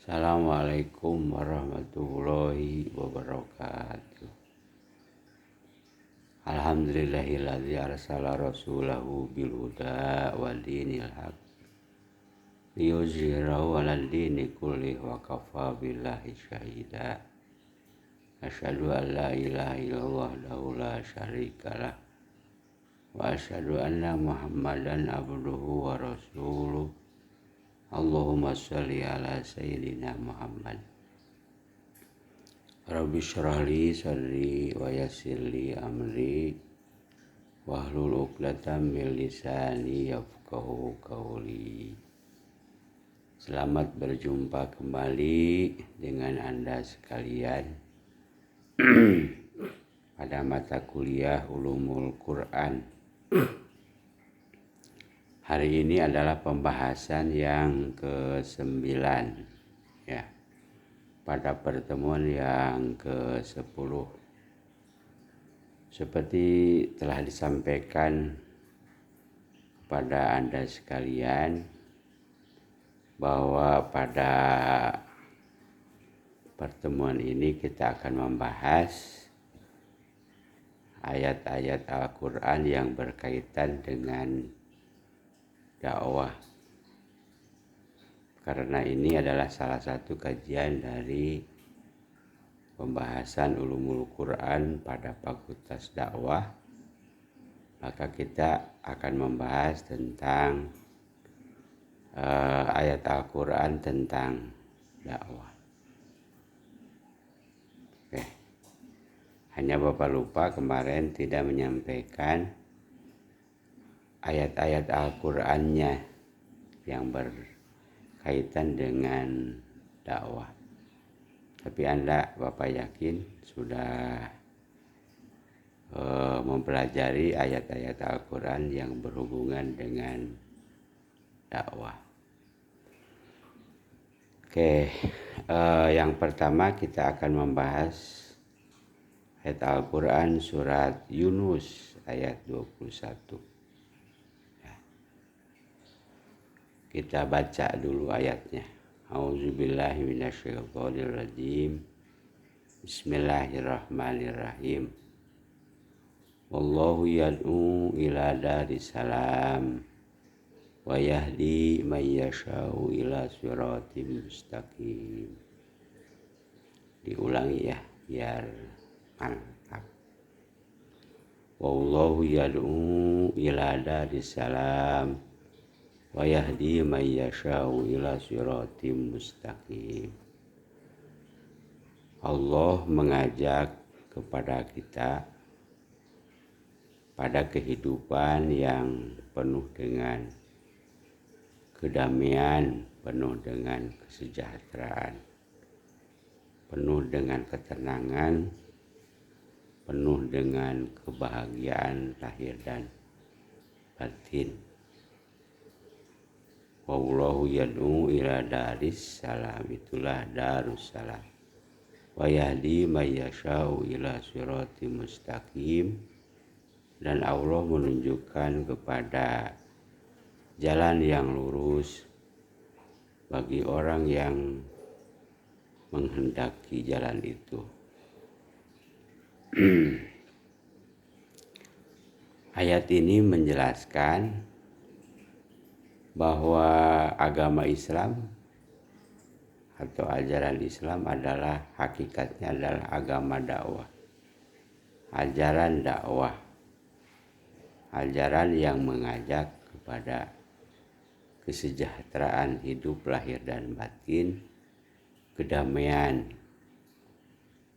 Assalamualaikum warahmatullahi wabarakatuh. Alhamdulillahilladzi arsala rasulahu bil huda wa dinil haq liyuzhirahu 'alal dini kullih wa kafa billahi syahida. Asyhadu an la ilaha illallah wahdahu la syarikalah wa asyhadu anna Muhammadan abduhu wa rasuluh. Allahumma sholli ala sayyidina Muhammad. Rabbi shrah li sadri wa yassir li amri wahlul 'uqdatam min lisani yafqahu qawli. Selamat berjumpa kembali dengan Anda sekalian pada mata kuliah Ulumul Quran. Hari ini adalah pembahasan yang ke-9 ya. Pada pertemuan yang ke-10 seperti telah disampaikan kepada Anda sekalian bahwa pada pertemuan ini kita akan membahas ayat-ayat Al-Quran yang berkaitan dengan dakwah, karena ini adalah salah satu kajian dari pembahasan Ulumul Quran pada Fakultas Dakwah. Maka kita akan membahas tentang ayat Al-Quran tentang dakwah. Oke. Hanya Bapak lupa kemarin tidak menyampaikan ayat-ayat Al-Qurannya yang berkaitan dengan dakwah. Tapi Anda, Bapak yakin sudah mempelajari ayat-ayat Al-Quran yang berhubungan dengan dakwah. Oke, yang pertama kita akan membahas ayat Al-Quran surat Yunus ayat 21. Kita baca dulu ayatnya. A'udzubillahi minasyaitonirrajim. Bismillahirrahmanirrahim. Wallahu yad'u ila daris salam wa yahdi man yasha'u ila siratim mustaqim. Diulangi ya biar mantap. Wallahu yad'u ila daris salam wa yahdi man yasha'u ila siratim mustaqim. Allah mengajak kepada kita pada kehidupan yang penuh dengan kedamaian, penuh dengan kesejahteraan, penuh dengan ketenangan, penuh dengan kebahagiaan lahir dan batin. Wallahu yad'u ila daris salam, itulah darus salam. Wa yahdi man yasha'u ila siratim mustaqim, dan Allah menunjukkan kepada jalan yang lurus bagi orang yang menghendaki jalan itu. Ayat ini menjelaskan bahwa agama Islam atau ajaran Islam adalah hakikatnya adalah agama dakwah, ajaran dakwah, ajaran yang mengajak kepada kesejahteraan hidup lahir dan batin, kedamaian,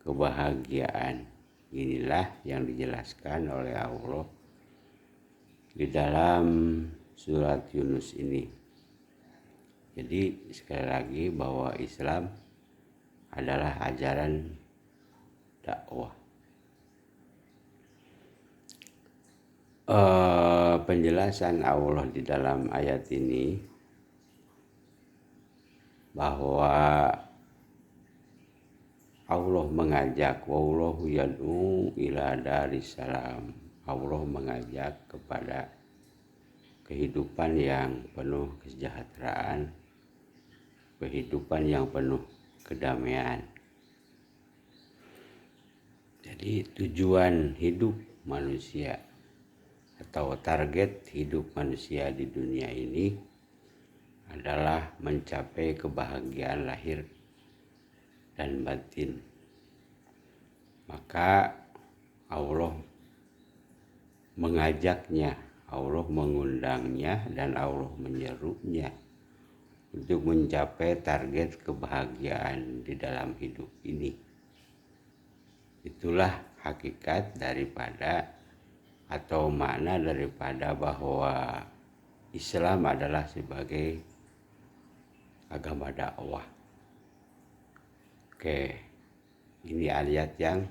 kebahagiaan. Inilah yang dijelaskan oleh Allah di dalam surat Yunus ini. Jadi sekali lagi bahwa Islam adalah ajaran dakwah. Penjelasan Allah di dalam ayat ini bahwa Allah mengajak, wallahu yad'u ila daris salam. Allah mengajak kepada kehidupan yang penuh kesejahteraan, kehidupan yang penuh kedamaian. Jadi tujuan hidup manusia atau target hidup manusia di dunia ini adalah mencapai kebahagiaan lahir dan batin. Maka Allah mengajaknya, Allah mengundangnya, dan Allah menyerunya untuk mencapai target kebahagiaan di dalam hidup ini. Itulah hakikat daripada atau makna daripada bahwa Islam adalah sebagai agama dakwah. Oke, ini ayat yang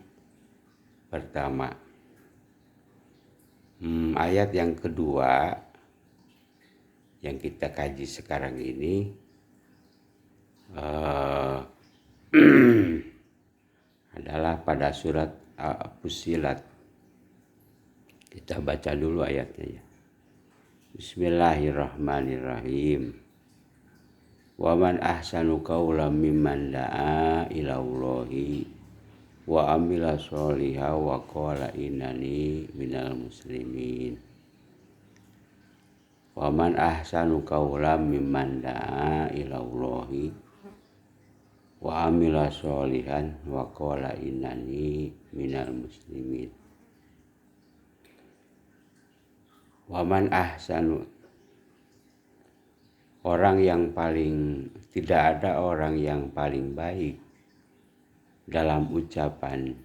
pertama. Ayat yang kedua yang kita kaji sekarang ini adalah pada surat Fussilat. Kita baca dulu ayatnya ya. Bismillahirrahmanirrahim. Wa man ahsanu qawlan mimman da'a ilallahi wa amila sholiha wa qala innani minal muslimin. Wa man ahsanu qawlan mimman da'a ilallahi wa amila sholihan wa qala innani minal muslimin. Wa man ahsanu, tidak ada orang yang paling baik dalam ucapan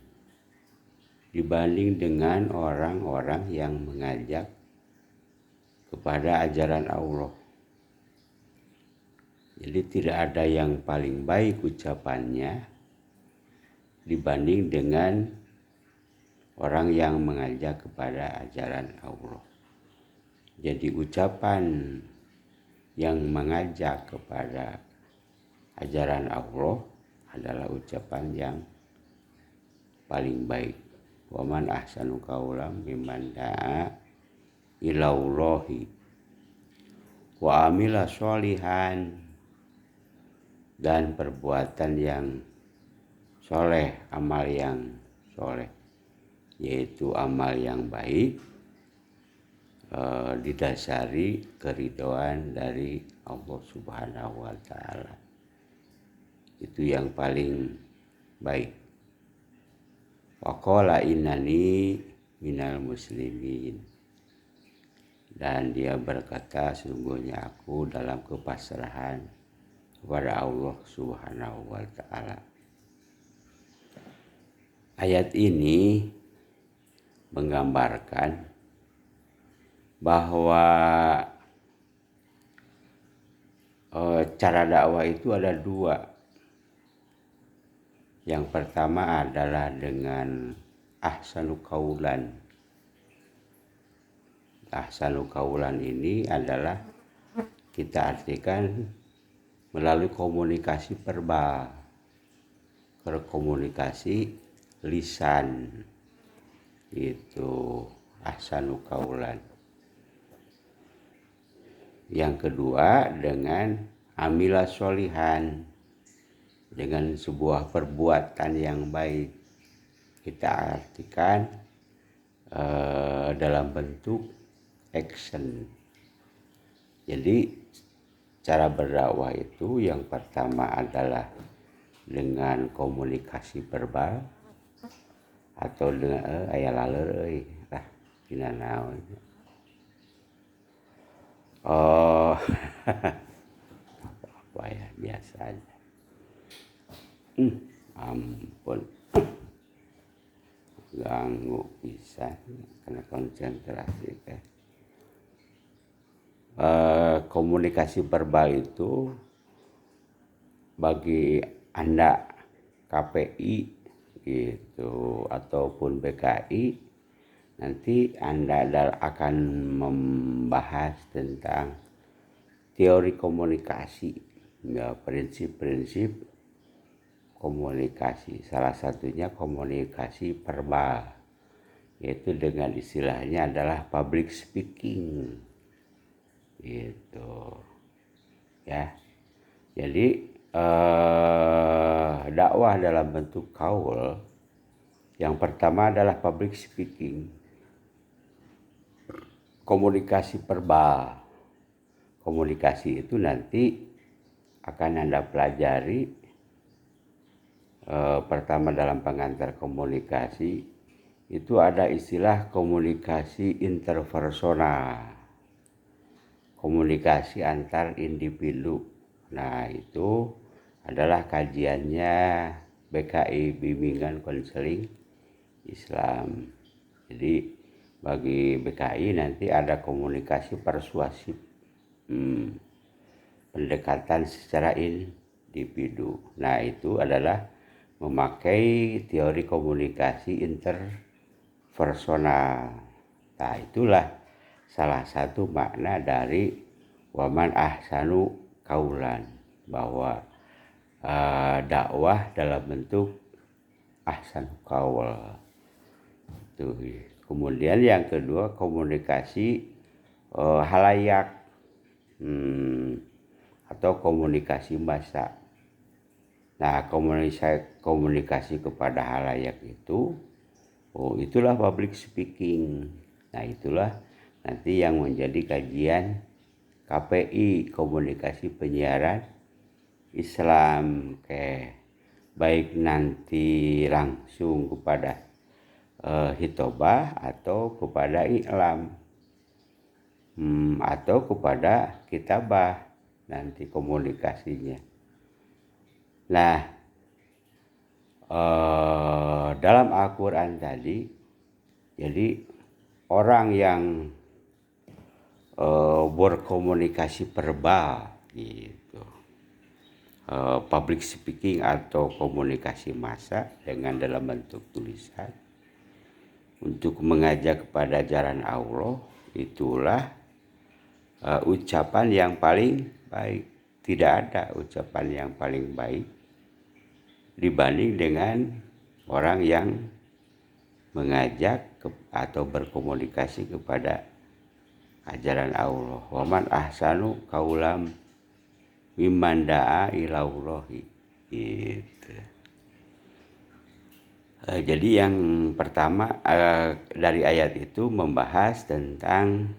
dibanding dengan orang-orang yang mengajak kepada ajaran Allah. Jadi tidak ada yang paling baik ucapannya dibanding dengan orang yang mengajak kepada ajaran Allah. Jadi ucapan yang mengajak kepada ajaran Allah adalah ucapan yang paling baik. Wa man ahsanu qawlan mimman da'a ilallahi wa amila sholihan, dan perbuatan yang soleh, amal yang soleh, yaitu amal yang baik didasari keridhaan dari Allah Subhanahu wa Ta'ala. Itu yang paling baik. Wa qala innani minal muslimin, dan dia berkata sungguhnya aku dalam kepasrahan kepada Allah Subhanahu wa Ta'ala. Ayat ini menggambarkan bahwa cara dakwah itu ada dua. Yang pertama adalah dengan ahsanu qaulan. Ahsanu qaulan ini adalah kita artikan melalui komunikasi verbal, komunikasi lisan, itu ahsanu qaulan. Yang kedua dengan amila sholihan, dengan sebuah perbuatan yang baik. Kita artikan dalam bentuk action. Jadi cara berdakwah itu yang pertama adalah dengan komunikasi verbal atau dengan aya laler euy tah dina naon. Apa ya, biasa aja. Ampun, ganggu pisan karena konsentrasi teh. Komunikasi verbal itu bagi Anda KPI gitu ataupun BKI, nanti Anda akan membahas tentang teori komunikasi, ya, prinsip-prinsip komunikasi. Salah satunya komunikasi verbal, yaitu dengan istilahnya adalah public speaking gitu ya. Jadi dakwah dalam bentuk kaul, yang pertama adalah public speaking, komunikasi verbal. Komunikasi itu nanti akan Anda pelajari pertama dalam pengantar komunikasi itu ada istilah komunikasi interpersonal, komunikasi antar individu. Nah, itu adalah kajiannya BKI, Bimbingan Konseling Islam. Jadi bagi BKI nanti ada komunikasi persuasif, pendekatan secara individu. Nah, itu adalah memakai teori komunikasi interpersonal. Nah, itulah salah satu makna dari waman ahsanu kaulan, bahwa dakwah dalam bentuk ahsanu kaul. Tuh. Kemudian yang kedua komunikasi halayak, atau komunikasi massa. Nah, komunikasi kepada halayak itu, itulah public speaking. Nah, itulah nanti yang menjadi kajian KPI, komunikasi penyiaran Islam. Baik nanti langsung kepada hitobah atau kepada iklam, atau kepada kitabah nanti komunikasinya. Nah, dalam Al-Quran tadi, jadi orang yang berkomunikasi verbal gitu, public speaking atau komunikasi massa dengan dalam bentuk tulisan untuk mengajak kepada jalan Allah, itulah ucapan yang paling baik. Tidak ada ucapan yang paling baik dibanding dengan orang yang mengajak atau berkomunikasi kepada ajaran Allah. Waman ahsanu kaulam mimman da'a ilaullahi. Gitu. Jadi yang pertama dari ayat itu membahas tentang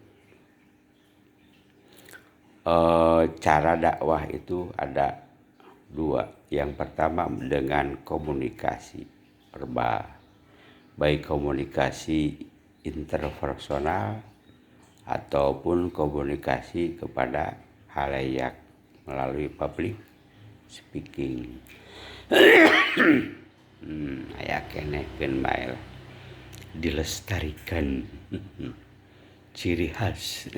cara dakwah itu ada dua. Yang pertama dengan komunikasi verbal, baik komunikasi interpersonal ataupun komunikasi kepada halayak melalui public speaking. Ayakenekeun bae lah, dilestarikan ciri khas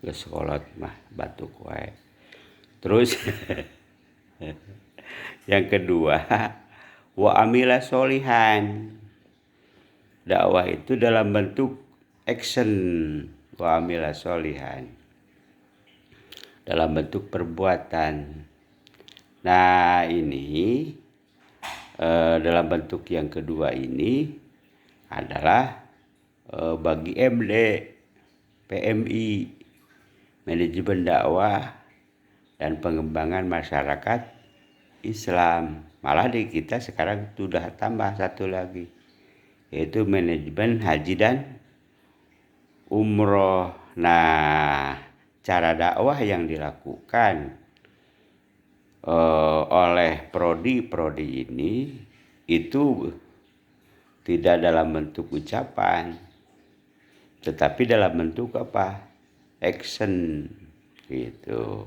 geus kolot mah batuk wae. Terus yang kedua, wa amila solihan. Dakwah itu dalam bentuk action, wa amila solihan, dalam bentuk perbuatan. Nah, ini dalam bentuk yang kedua ini adalah bagi MD, PMI, manajemen dakwah dan pengembangan masyarakat Islam. Malah di kita sekarang sudah tambah satu lagi, yaitu manajemen haji dan umroh. Nah, cara dakwah yang dilakukan oleh prodi ini itu tidak dalam bentuk ucapan, tetapi dalam bentuk apa? Action gitu.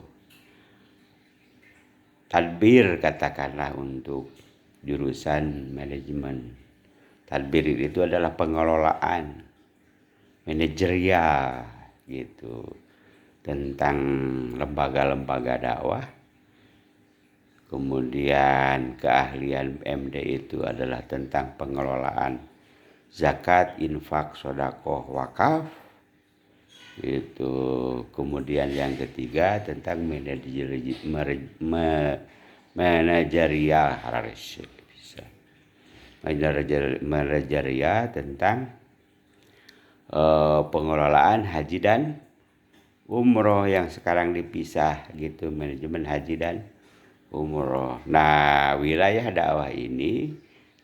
Tadbir katakanlah untuk jurusan manajemen. Tadbir itu adalah pengelolaan manajerial gitu, tentang lembaga-lembaga dakwah. Kemudian keahlian MD itu adalah tentang pengelolaan zakat, infak, sedekah, wakaf. Itu. Kemudian yang ketiga tentang manajerial tentang pengelolaan haji dan umroh yang sekarang dipisah gitu, manajemen haji dan umroh. Nah, wilayah dakwah ini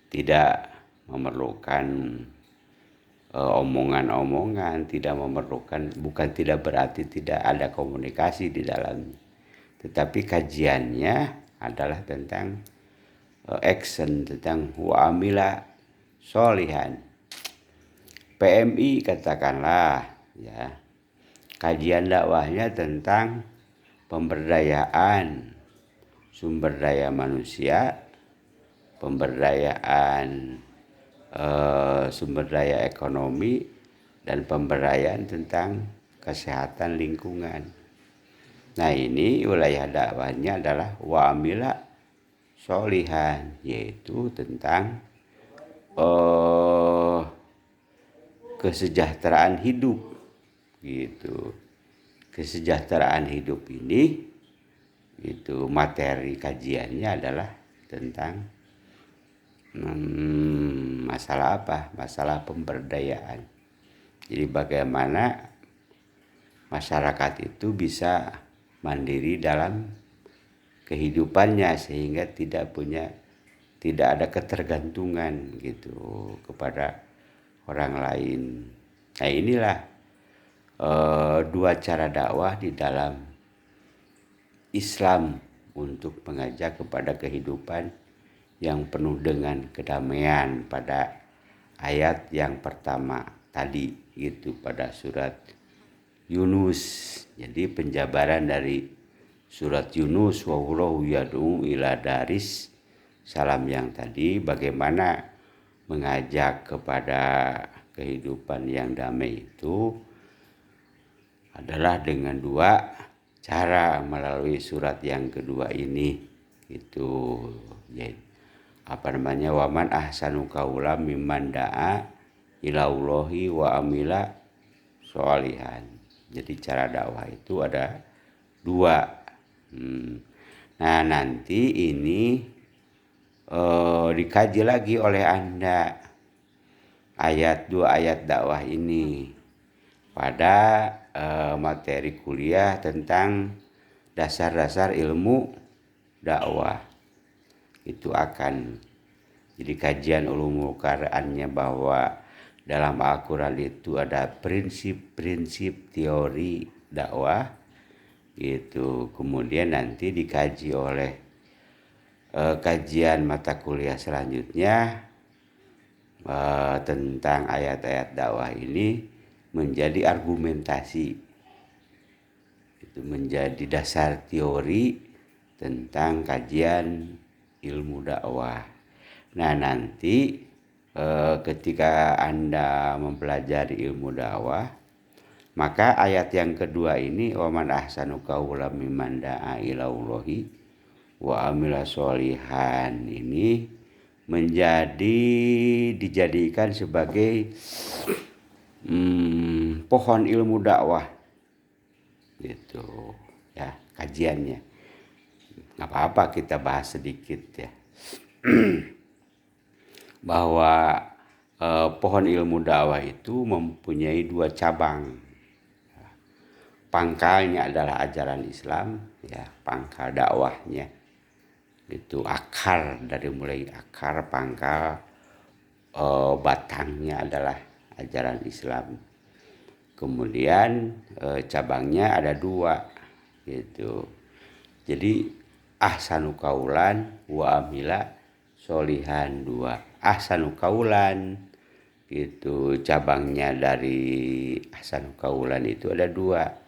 tidak memerlukan omongan-omongan, tidak memerlukan, bukan tidak berarti tidak ada komunikasi di dalamnya. Tetapi kajiannya adalah tentang action, tentang wa'amila solihan. PMI katakanlah ya. Kajian dakwahnya tentang pemberdayaan sumber daya manusia, pemberdayaan sumber daya ekonomi, dan pemberdayaan tentang kesehatan lingkungan. Nah, ini wilayah dakwahnya adalah wa'amila solihan, yaitu tentang kesejahteraan hidup gitu. Kesejahteraan hidup ini itu materi kajiannya adalah tentang masalah apa? Masalah pemberdayaan. Jadi bagaimana masyarakat itu bisa mandiri dalam kehidupannya sehingga tidak ada ketergantungan gitu kepada orang lain. Nah, inilah dua cara dakwah di dalam Islam untuk mengajak kepada kehidupan yang penuh dengan kedamaian pada ayat yang pertama tadi gitu pada surat Yunus. Jadi penjabaran dari surat Yunus, wa wallahu yad'u ila daris salam yang tadi, bagaimana mengajak kepada kehidupan yang damai itu adalah dengan dua cara melalui surat yang kedua ini itu waman ahsanu qaulan mimman da'a ilaullahi wa amila sholihan. Jadi cara dakwah itu ada dua. Nah, nanti ini dikaji lagi oleh Anda dua ayat dakwah ini pada materi kuliah tentang dasar-dasar ilmu dakwah. Itu akan jadi kajian ulumul Qur'annya bahwa dalam Al-Quran itu ada prinsip-prinsip teori dakwah gitu. Kemudian nanti dikaji oleh kajian mata kuliah selanjutnya tentang ayat-ayat dakwah ini menjadi argumentasi, itu menjadi dasar teori tentang kajian ilmu dakwah. Nah, nanti ketika Anda mempelajari ilmu dakwah, maka ayat yang kedua ini waman ahsanu qaulan mimman da'a ilaullahi wa amila sholihan ini dijadikan sebagai pohon ilmu dakwah gitu ya kajiannya. Nggak apa-apa kita bahas sedikit ya. Bahwa pohon ilmu dakwah itu mempunyai dua cabang. Pangkalnya adalah ajaran Islam ya, pangkal dakwahnya itu akar, dari mulai akar pangkal batangnya adalah ajaran Islam. Kemudian cabangnya ada dua gitu. Jadi ahsanu qaulan wa amila sholihan, dua. Ahsanu qaulan itu cabangnya dari ahsanu qaulan itu ada dua.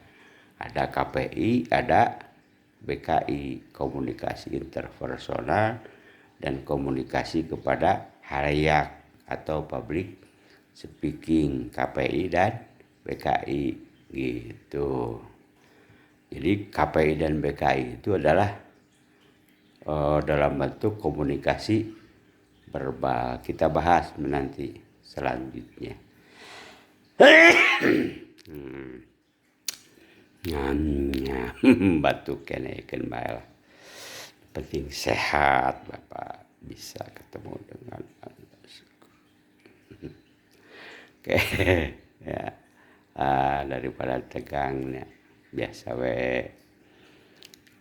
Ada KPI, ada BKI, komunikasi interpersonal dan komunikasi kepada halayak atau public speaking, KPI dan BKI gitu. Jadi KPI dan BKI itu adalah dalam bentuk komunikasi verbal. Kita bahas nanti selanjutnya. Batuk kenakan baiklah. Penting sehat Bapak bisa ketemu dengan Anda. Oke ya. Daripada tegangnya biasa we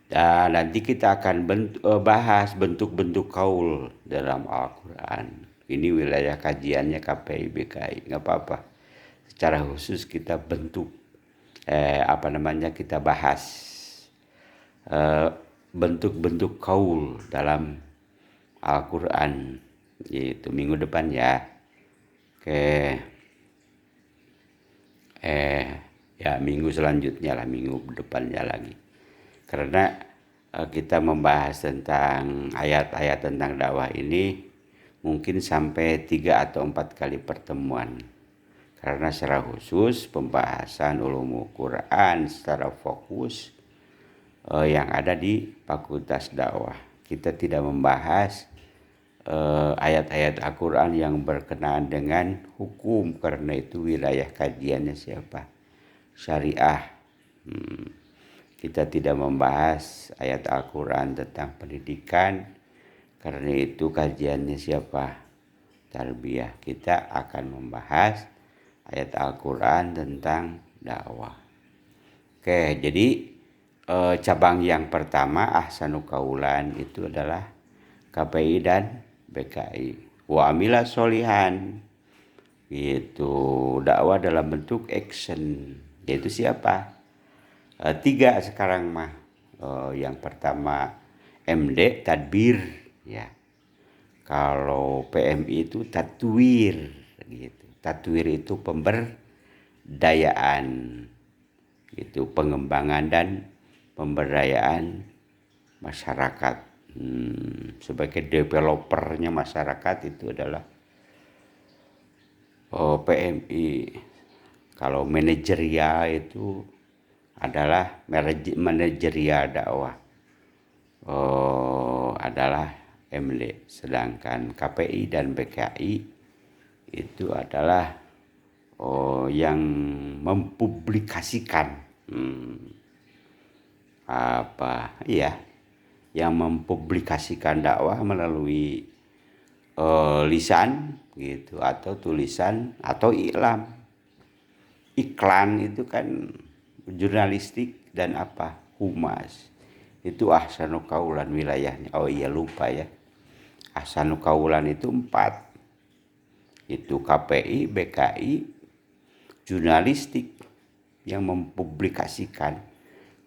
Dan nanti kita akan bahas bentuk-bentuk kaul dalam Al-Quran. Ini wilayah kajiannya KPI BKI, nggak apa-apa. Secara khusus kita kita bahas bentuk-bentuk kaul dalam Al-Quran, yaitu minggu depan ya. Oke. Minggu selanjutnya lah, minggu depannya lagi. Karena kita membahas tentang ayat-ayat tentang dakwah ini mungkin sampai 3 atau 4 kali pertemuan. Karena secara khusus pembahasan ulumul Quran secara fokus yang ada di Fakultas Dakwah. Kita tidak membahas ayat-ayat Al-Quran yang berkenaan dengan hukum, karena itu wilayah kajiannya siapa? Syariah. Kita tidak membahas ayat Al-Quran tentang pendidikan, karena itu kajiannya siapa? Tarbiyah. Kita akan membahas ayat Al-Quran tentang dakwah. Oke, jadi cabang yang pertama ahsanu kaulan itu adalah KPI dan BKI. Wa amila solihan, itu dakwah dalam bentuk action, yaitu siapa? 3 sekarang mah. Yang pertama MD tadbir ya. Kalau PMI itu tatwir gitu. Tatwir itu pemberdayaan, itu pengembangan dan pemberdayaan masyarakat. Sebagai developernya masyarakat itu adalah PMI. Kalau manajerial itu adalah manajerial dakwah, adalah MD. Sedangkan KPI dan BKI itu adalah yang mempublikasikan yang mempublikasikan dakwah melalui lisan gitu, atau tulisan, atau iklan itu kan jurnalistik, dan humas. Itu ahsanu kaulan wilayahnya. Oh iya, lupa ya, ahsanu kaulan itu 4, itu KPI, BKI, jurnalistik yang mempublikasikan,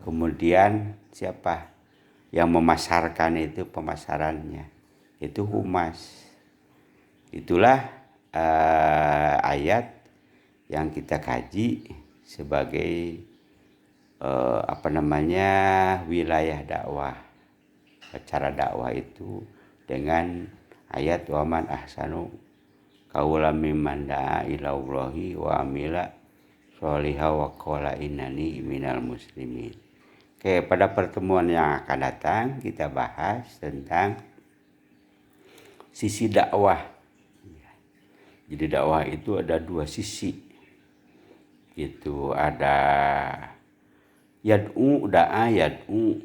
kemudian siapa yang memasarkan, itu pemasarannya, itu humas. Itulah ayat yang kita kaji sebagai wilayah dakwah. Cara dakwah itu dengan ayat waman ahsanu qaulan mimman da'a ilallahi wa amila sholiha wa qala innani minal muslimin. Oke, pada pertemuan yang akan datang kita bahas tentang sisi dakwah. Jadi dakwah itu ada 2 sisi. Itu ada da'a yad'u,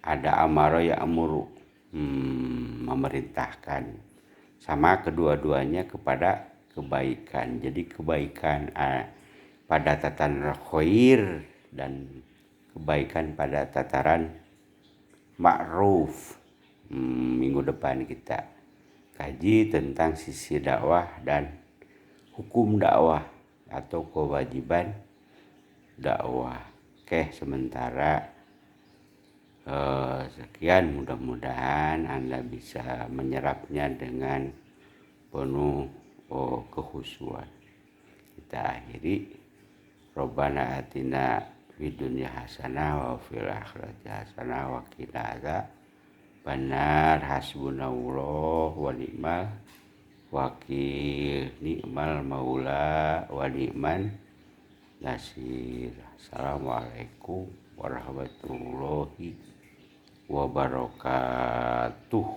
ada amara ya'muru, memerintahkan. Sama kedua-duanya kepada kebaikan. Jadi kebaikan pada tataran khair dan kebaikan pada tataran ma'ruf. Minggu depan kita kaji tentang sisi dakwah dan hukum dakwah atau kewajiban dakwah. Oke, sementara sekian, mudah-mudahan Anda bisa menyerapnya dengan penuh kehusuan. Kita akhiri, Robbana atina fid dunya hasanah wa fil akhirati hasanah wa qina adzabannar. Hasbunallah wa ni'mal wakil, ni'mal maula wa ni'man nasir. Assalamualaikum warahmatullahi wabarakatuh.